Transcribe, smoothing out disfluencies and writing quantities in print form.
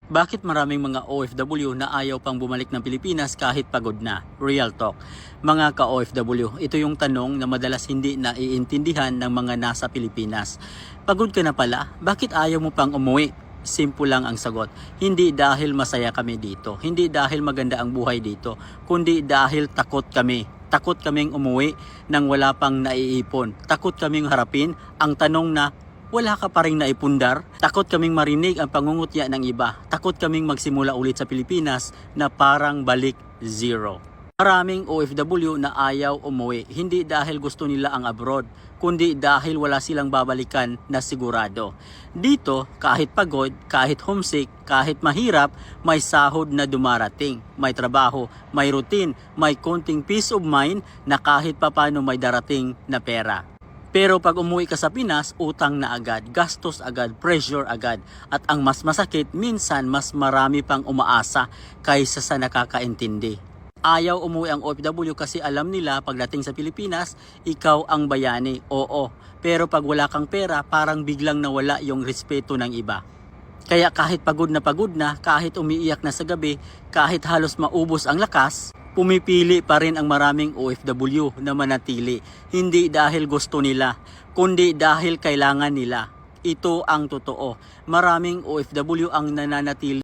Bakit maraming mga OFW na ayaw pang bumalik ng Pilipinas kahit pagod na? Real talk. Mga ka-OFW, ito yung tanong na madalas hindi naiintindihan ng mga nasa Pilipinas. Pagod ka na pala? Bakit ayaw mo pang umuwi? Simple lang ang sagot. Hindi dahil masaya kami dito. Hindi dahil maganda ang buhay dito. Kundi dahil takot kami. Takot kaming umuwi nang wala pang naiipon. Takot kaming harapin ang tanong na wala ka pa rin naipundar? Takot kaming marinig ang pangungutya ng iba. Takot kaming magsimula ulit sa Pilipinas na parang balik zero. Maraming OFW na ayaw umuwi, hindi dahil gusto nila ang abroad, kundi dahil wala silang babalikan na sigurado. Dito, kahit pagod, kahit homesick, kahit mahirap, may sahod na dumarating, may trabaho, may routine, may konting peace of mind na kahit papano may darating na pera. Pero pag umuwi ka sa Pinas, utang na agad, gastos agad, pressure agad. At ang mas masakit, minsan mas marami pang umaasa kaysa sa nakakaintindi. Ayaw umuwi ang OFW kasi alam nila pagdating sa Pilipinas, ikaw ang bayani. Oo, pero pag wala kang pera, parang biglang nawala yung respeto ng iba. Kaya kahit pagod na, kahit umiiyak na sa gabi, kahit halos maubos ang lakas, pumipili pa rin ang maraming OFW na manatili. Hindi dahil gusto nila, kundi dahil kailangan nila. Ito ang totoo. Maraming OFW ang nananatili